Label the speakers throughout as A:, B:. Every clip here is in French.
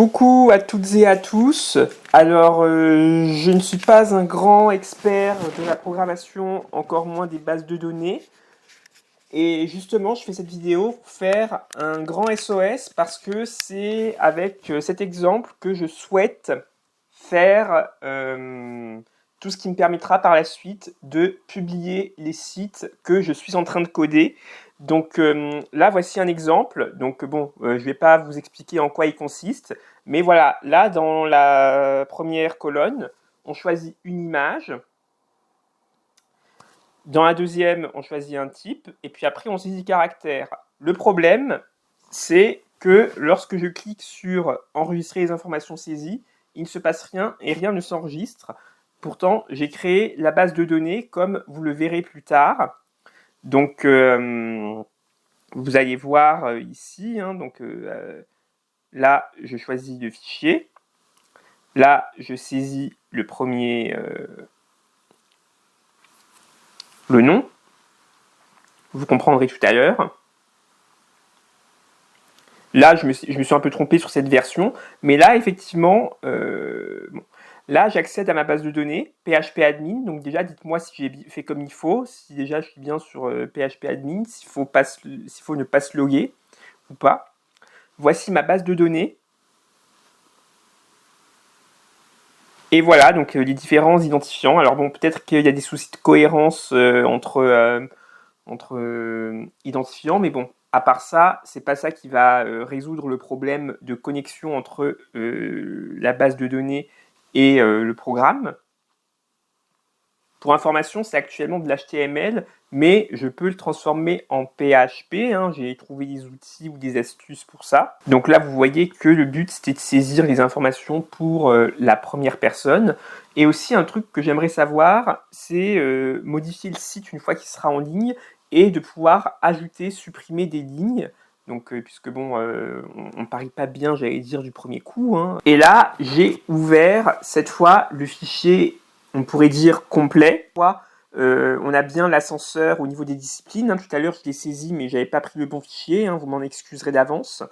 A: Coucou à toutes et à tous. Alors, je ne suis pas un grand expert de la programmation, encore moins des bases de données. Et justement, je fais cette vidéo pour faire un grand SOS parce que c'est avec cet exemple que je souhaite faire tout ce qui me permettra par la suite de publier les sites que je suis en train de coder. Donc là, voici un exemple. Donc bon, je ne vais pas vous expliquer en quoi il consiste, mais voilà, là, dans la première colonne, on choisit une image. Dans la deuxième, on choisit un type, et puis après, on saisit caractère. Le problème, c'est que lorsque je clique sur enregistrer les informations saisies, il ne se passe rien et rien ne s'enregistre. Pourtant, j'ai créé la base de données comme vous le verrez plus tard. Donc, vous allez voir ici, hein, là, je choisis le fichier. Là, je saisis le premier, le nom. Vous comprendrez tout à l'heure. Là, je me suis un peu trompé sur cette version, mais là, effectivement, bon. Là, j'accède à ma base de données, PHP Admin. Donc déjà, dites-moi si j'ai fait comme il faut, si déjà je suis bien sur PHP Admin, s'il faut ne pas se loguer ou pas. Voici ma base de données. Et voilà, donc les différents identifiants. Alors bon, peut-être qu'il y a des soucis de cohérence entre identifiants, mais bon, à part ça, c'est pas ça qui va résoudre le problème de connexion entre la base de données et le programme. Pour information, c'est actuellement de l'HTML, mais je peux le transformer en PHP. Hein, j'ai trouvé des outils ou des astuces pour ça. Donc là, vous voyez que le but, c'était de saisir les informations pour la première personne. Et aussi, un truc que j'aimerais savoir, c'est modifier le site une fois qu'il sera en ligne et de pouvoir ajouter, supprimer des lignes. Donc, puisque bon, on parie pas bien, j'allais dire, du premier coup. Hein. Et là, j'ai ouvert cette fois le fichier, on pourrait dire complet. On a bien l'ascenseur au niveau des disciplines. Hein. Tout à l'heure, je l'ai saisi, mais j'avais pas pris le bon fichier. Hein. Vous m'en excuserez d'avance.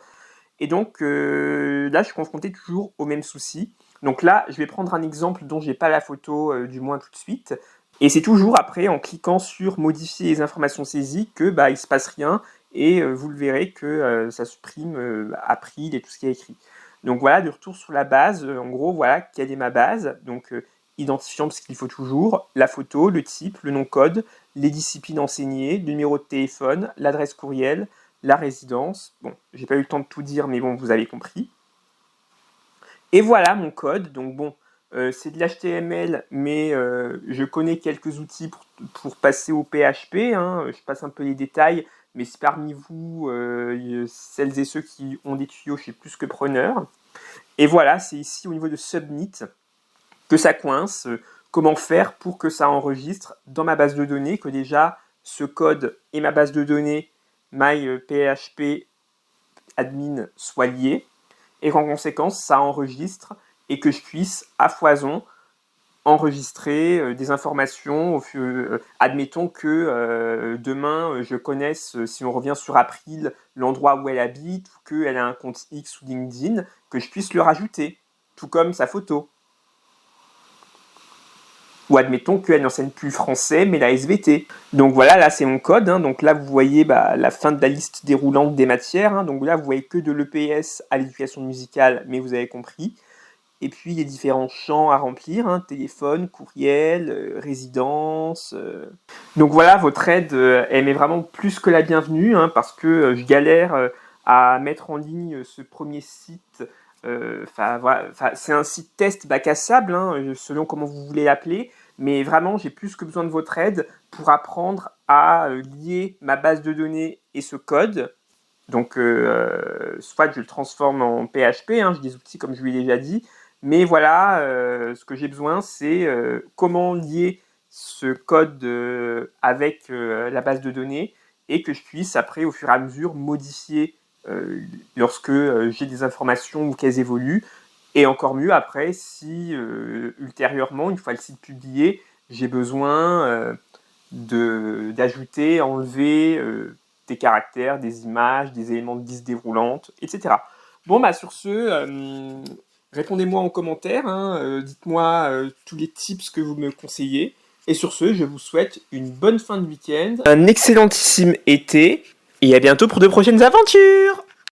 A: Et donc, là, je suis confronté toujours au même souci. Donc là, je vais prendre un exemple dont j'ai pas la photo, du moins tout de suite. Et c'est toujours après, en cliquant sur modifier les informations saisies, que il se passe rien. Et vous le verrez que ça supprime April et tout ce qui est écrit. Donc voilà, de retour sur la base. En gros, voilà quelle est ma base. Donc identifiant parce qu'il faut toujours la photo, le type, le nom code, les disciplines enseignées, le numéro de téléphone, l'adresse courriel, la résidence. Bon, j'ai pas eu le temps de tout dire, mais bon, vous avez compris. Et voilà mon code. Donc bon, c'est de l'HTML, mais je connais quelques outils pour passer au PHP. Hein. Je passe un peu les détails, mais si parmi vous, celles et ceux qui ont des tuyaux, je suis plus que preneur. Et voilà, c'est ici au niveau de Submit que ça coince. Comment faire pour que ça enregistre dans ma base de données, que déjà ce code et ma base de données myPHP admin soient liés, et qu'en conséquence ça enregistre et que je puisse à foison enregistrer des informations. Admettons que demain je connaisse, si on revient sur April, l'endroit où elle habite, ou qu'elle a un compte X ou LinkedIn, que je puisse le rajouter, tout comme sa photo. Ou admettons qu'elle n'enseigne plus le français, mais la SVT. Donc voilà, là c'est mon code. Hein. Donc là vous voyez la fin de la liste déroulante des matières. Hein. Donc là vous voyez que de l'EPS à l'éducation musicale, mais vous avez compris. Et puis les différents champs à remplir, hein, téléphone, courriel, résidence. Donc voilà, votre aide, elle m'est vraiment plus que la bienvenue, hein, parce que je galère à mettre en ligne ce premier site. Voilà, c'est un site test bac à sable, hein, selon comment vous voulez l'appeler, mais vraiment j'ai plus que besoin de votre aide pour apprendre à lier ma base de données et ce code. Donc soit je le transforme en PHP, hein, j'ai des outils comme je vous l'ai déjà dit, mais voilà, ce que j'ai besoin, c'est comment lier ce code avec la base de données et que je puisse après, au fur et à mesure, modifier lorsque j'ai des informations ou qu'elles évoluent. Et encore mieux après, si ultérieurement, une fois le site publié, j'ai besoin d'ajouter, enlever des caractères, des images, des éléments de liste déroulante, etc. Bon, bah sur ce, répondez-moi en commentaire, dites-moi tous les tips que vous me conseillez. Et sur ce, je vous souhaite une bonne fin de week-end, un excellentissime été, et à bientôt pour de prochaines aventures!